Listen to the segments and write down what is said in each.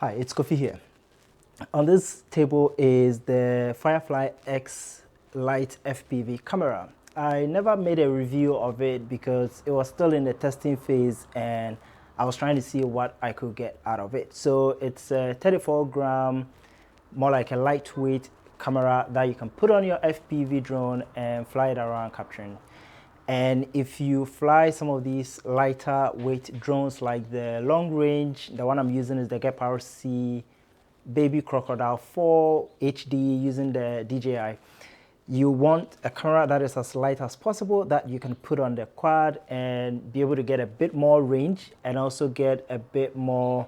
Hi, it's KhoPhi here. On this table is the Firefly X Lite FPV camera. I never made a review of it because it was still in the testing phase and I was trying to see what I could get out of it. So it's a 34 gram, more like a lightweight camera that you can put on your FPV drone and fly it around capturing. And if you fly some of these lighter weight drones like the long range, the one I'm using is the KhoPhi Baby Crocodile 4 HD using the DJI. You want a camera that is as light as possible that you can put on the quad and be able to get a bit more range and also get a bit more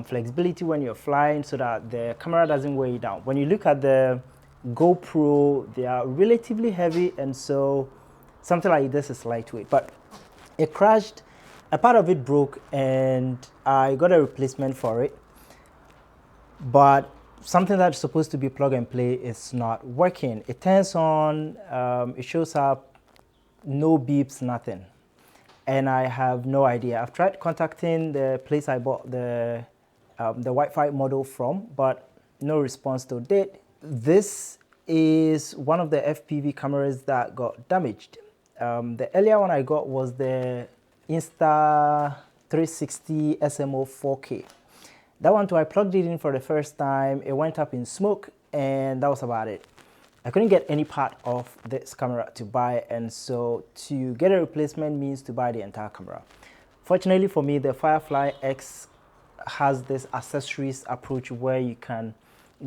flexibility when you're flying so that the camera doesn't weigh you down. When you look at the GoPro, they are relatively heavy, and so something like this is lightweight. But it crashed, a part of it broke, and I got a replacement for it. But something that's supposed to be plug and play is not working. It turns on, it shows up, no beeps, nothing. And I have no idea. I've tried contacting the place I bought the Wi-Fi model from, but no response to date. This is one of the FPV cameras that got damaged. The earlier one I got was the Insta360 SMO 4K. That one too, I plugged it in for the first time, it went up in smoke, and that was about it. I couldn't get any part of this camera to buy, and so to get a replacement means to buy the entire camera. Fortunately for me, the Firefly X has this accessories approach where you can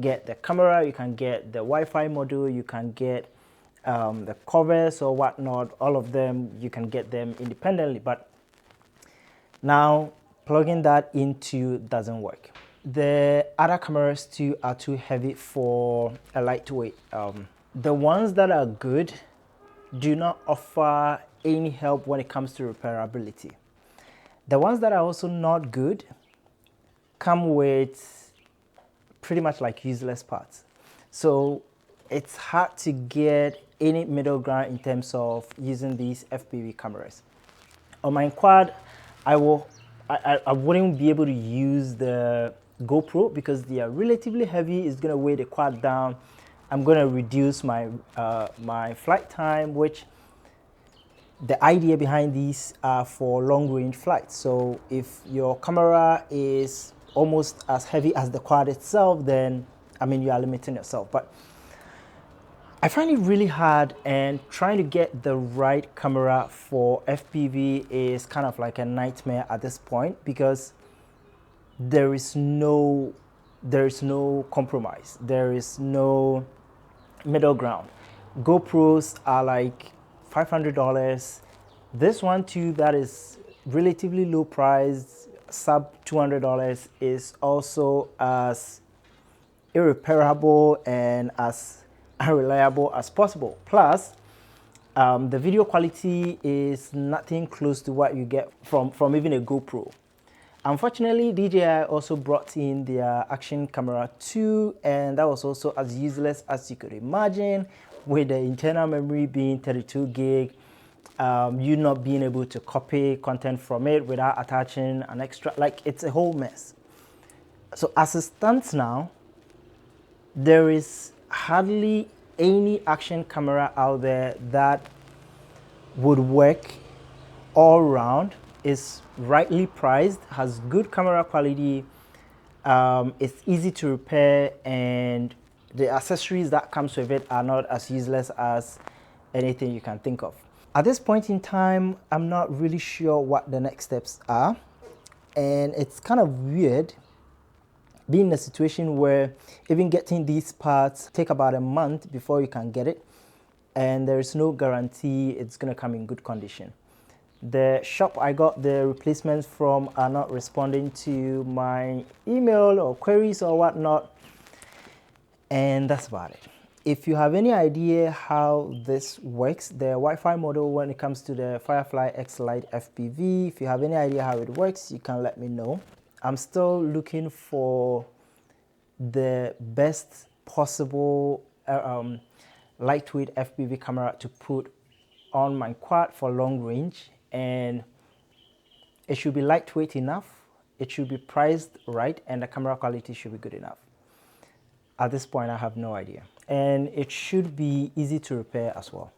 get the camera, you can get the Wi-Fi module, you can get the covers or whatnot. All of them, you can get them independently, but now plugging that into doesn't work. The other cameras too are too heavy for a lightweight. The ones that are good do not offer any help when it comes to repairability. The ones that are also not good come with pretty much like useless parts. So it's hard to get any middle ground in terms of using these FPV cameras. On my quad, I wouldn't be able to use the GoPro because they are relatively heavy. It's gonna weigh the quad down. I'm gonna reduce my my flight time, which the idea behind these are for long range flights. So if your camera is almost as heavy as the quad itself, then I mean you are limiting yourself. But I find it really hard, and trying to get the right camera for FPV is kind of like a nightmare at this point because there is no compromise. There is no middle ground. GoPros are like $500. This one too, that is relatively low price, sub $200, is also as irreparable and as unreliable as possible. Plus, the video quality is nothing close to what you get from even a GoPro. Unfortunately, DJI also brought in their action camera 2, and that was also as useless as you could imagine, with the internal memory being 32 gig, you not being able to copy content from it without attaching an extra, like it's a whole mess. So as it stands now, there is hardly any action camera out there that would work all round, is rightly priced, has good camera quality, it's easy to repair, and the accessories that comes with it are not as useless as anything you can think of. At this point in time, I'm not really sure what the next steps are, and it's kind of weird being in a situation where even getting these parts take about a month before you can get it, and there's no guarantee it's going to come in good condition. The shop I got the replacements from are not responding to my email or queries or whatnot, and that's about it. If you have any idea how this works, the Wi-Fi model when it comes to the Firefly X Lite FPV, if you have any idea how it works, you can let me know. I'm still looking for the best possible lightweight FPV camera to put on my quad for long range, and it should be lightweight enough it should be priced right, and the camera quality should be good enough. At this point, I have no idea. And it should be easy to repair as well.